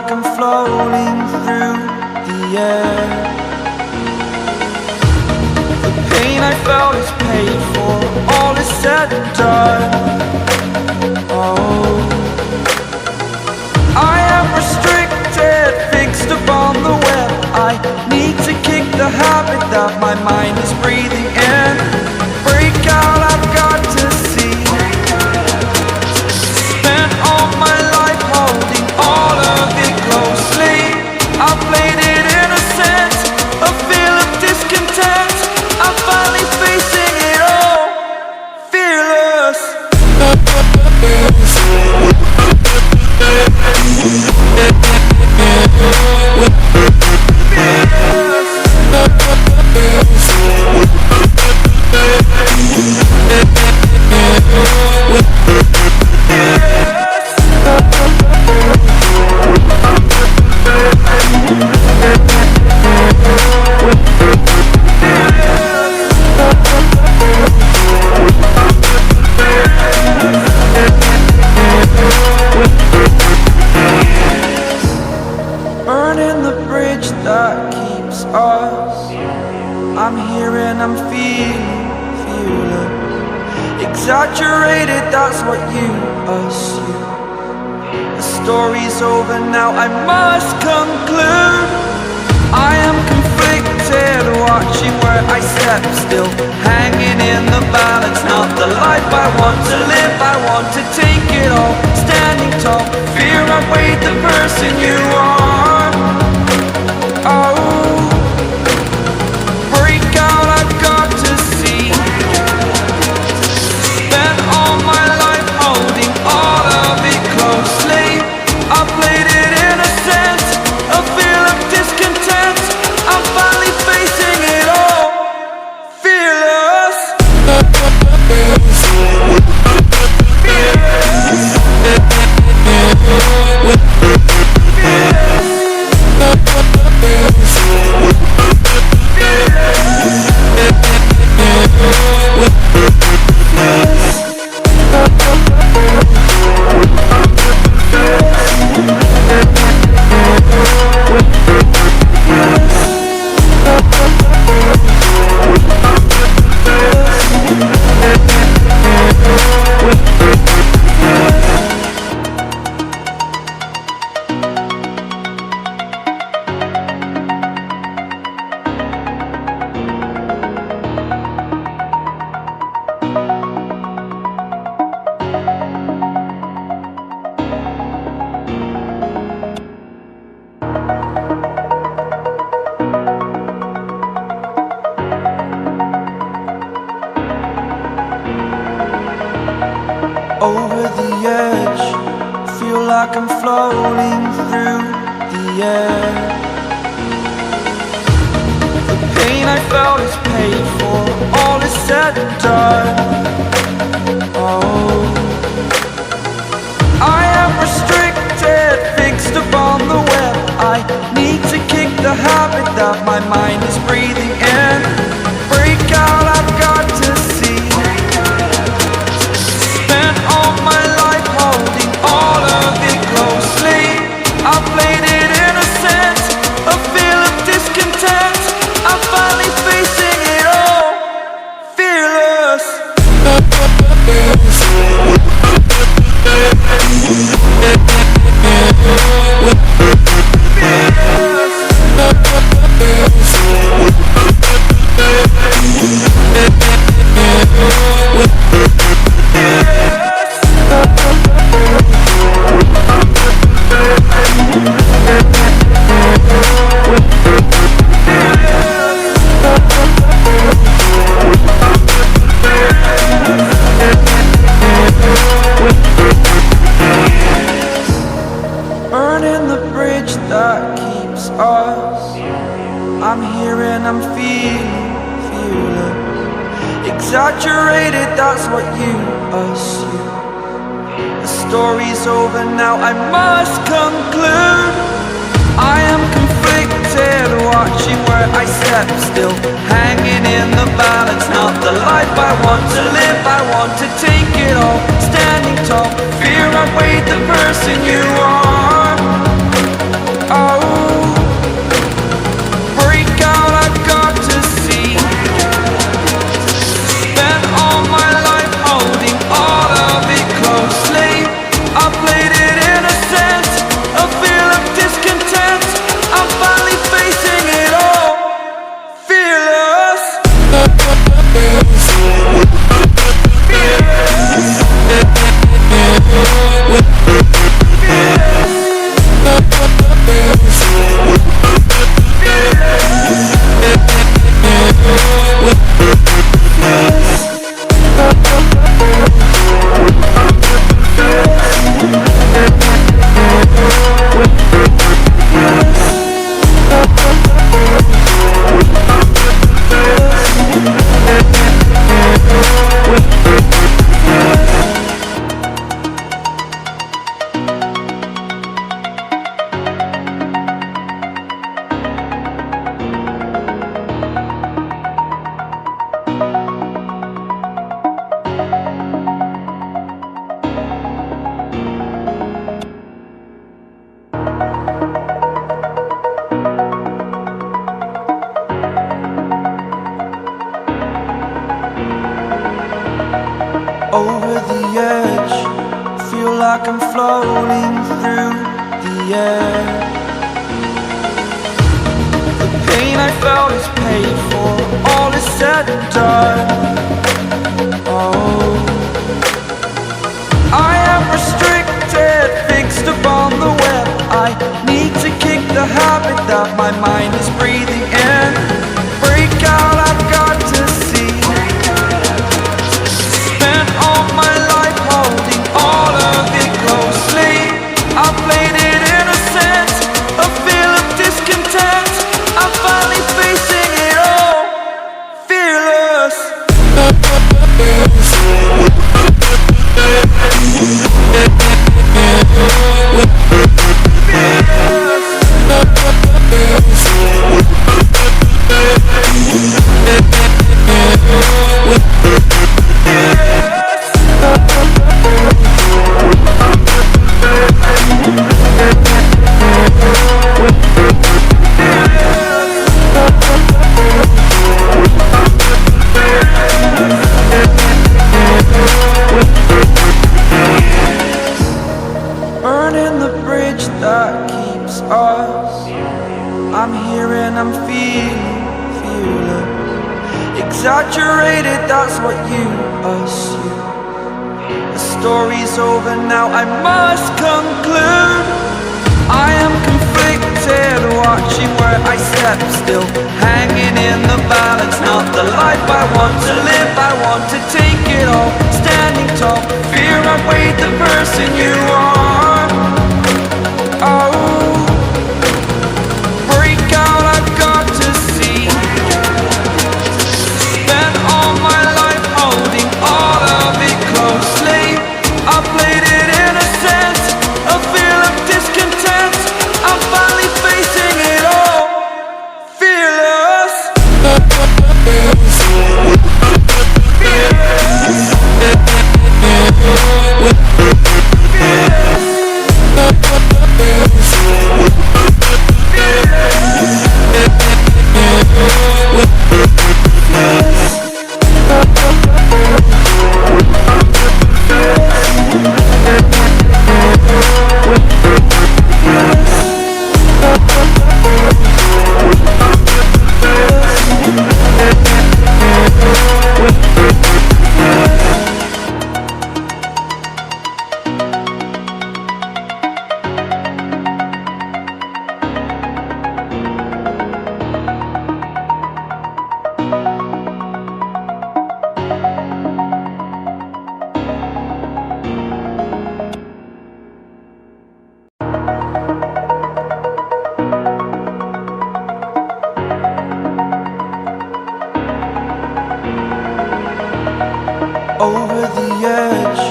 like I'm floating through the air. The pain I felt is paid for, all is said and done. Oh, I am restricted, fixed upon the web. I need to kick the habit that my mind is breathing in. Break out, I've got to see. Spent all my life holding all of it closely. I played it innocent, a feel of discontent. I'm finally facing it all, fearless. Burning the bridge that keeps us. I'm here and I'm feeling fearless. Exaggerated, that's what you assume. The story's over now, I must conclude. I am conflicted, watching where I step still, hanging in the balance. Not the life I want to live, I want to take it all. Standing tall, fear I weighed the person you are. Oh, break out, I've got to see. Spent all my life holding all of it closely. I played it innocent, a feel of discontent. I'm finally facing it all, fearless. Over the edge, feel like I'm floating through the air. The pain I felt is paid for, all is said and done. Oh, I am restricted, fixed upon the web. I need to kick the habit that my mind is breathing in. Break out, I've got to see. All my life holding all of it closely. I played it innocent, a feel of discontent. I'm finally facing it all, fearless. Burning the bridge that keeps us. I'm here and I'm feeling fearless. Exaggerated, that's what you assume. The story's over now, I must conclude. I am conflicted, watching where I step still, hanging in the balance. Not the life I want to live, I want to take it all. Standing tall, fear I weighed the person you are. like I'm floating through the air. The pain I felt is paid for, all is said and done. Oh, I am restricted, fixed upon the web. I need to kick the habit that my mind is breathing in. Break out, I've got to see. Spent all my life holding all of it closely. I played it innocent, a feel of discontent. I'm finally facing it all, fearless. Burning the bridge that keeps us. I'm here and I'm feeling fearless. Exaggerated, that's what you assume. The story's over now, I must conclude. I am conflicted, watching where I step still, hanging in the balance. Not the life I want to live, I want to take it all. Standing tall, fear I weighed the person you are. Oh, break out, I've got to see. Spent all my life holding all of it closely. I played it innocent, a feel of discontent. I'm finally facing it all, fearless. Over the edge,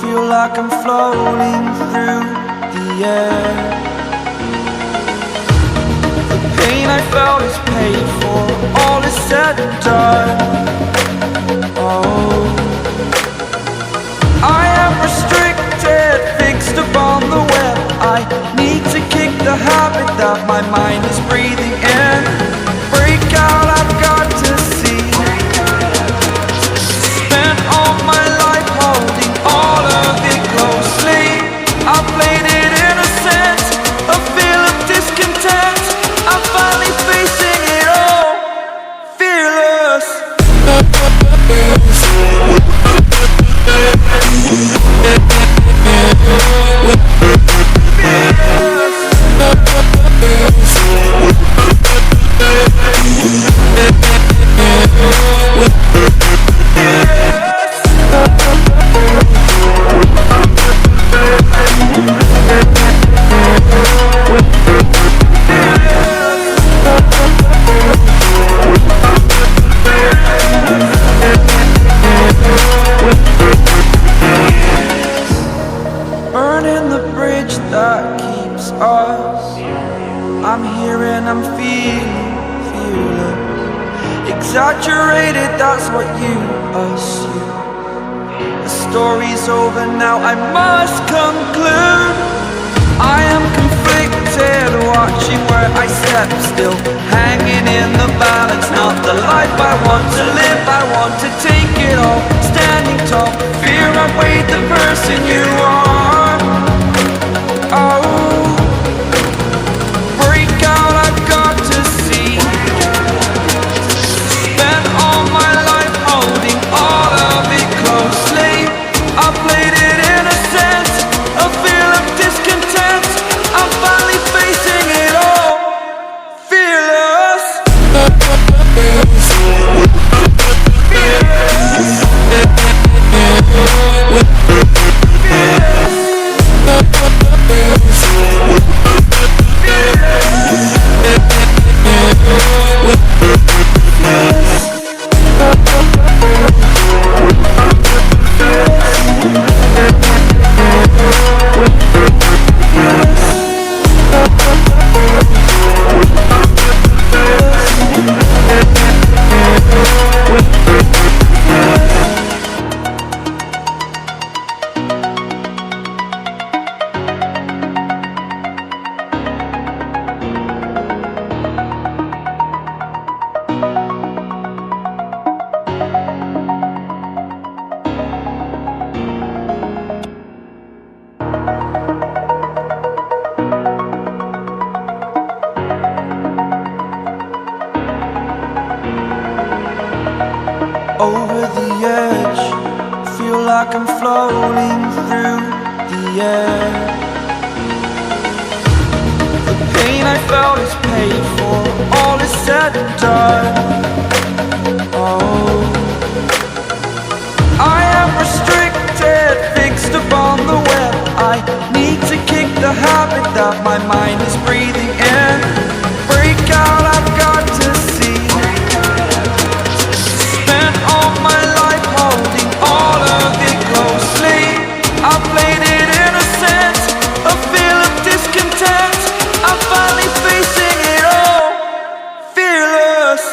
feel like I'm floating through the air. The pain I felt is paid for, all is said and done. Oh, I am restricted, fixed upon the web. I need to kick the habit that my mind is breathing in. Break out, I've got to see. Spent all my life holding all of it closely. I played it innocent, a feel of discontent. I'm finally facing it all, fearless. Burning the bridge that keeps us. I'm here and I'm feeling fearless. Exaggerated, that's what you assume. The story's over now, I must conclude. I am conflicted, watching where I step still, hanging in the balance. Not the life I want to live, I want to take it all. Standing tall, fear I weighed the person you are. Oh, break out, I've got to see. Spent all my life holding all of it closely. I played it innocent, a feel of discontent. I'm finally facing it all, fearless. Over the edge, feel like I'm floating through the air. The pain I felt is paid for, all is said and done. Oh, I am restricted, fixed upon the web. I need to kick the habit that my mind is breathing in. Break out, I've got to see. Spent all my life holding all of it closely. I played it innocent, a feel of discontent. I'm finally facing it all, fearless.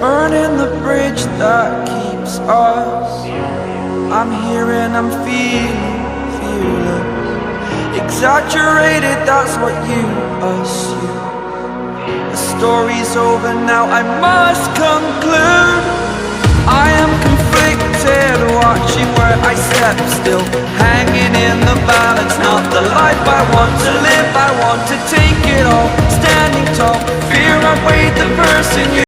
Burning the bridge that keeps us. I'm here and I'm feeling fearless. Exaggerated, that's what you assume. The story's over now, I must conclude. I am conflicted, watching where I step still, hanging in the balance. Not the life I want to live, I want to take it all. Standing tall, fear I weighed the person you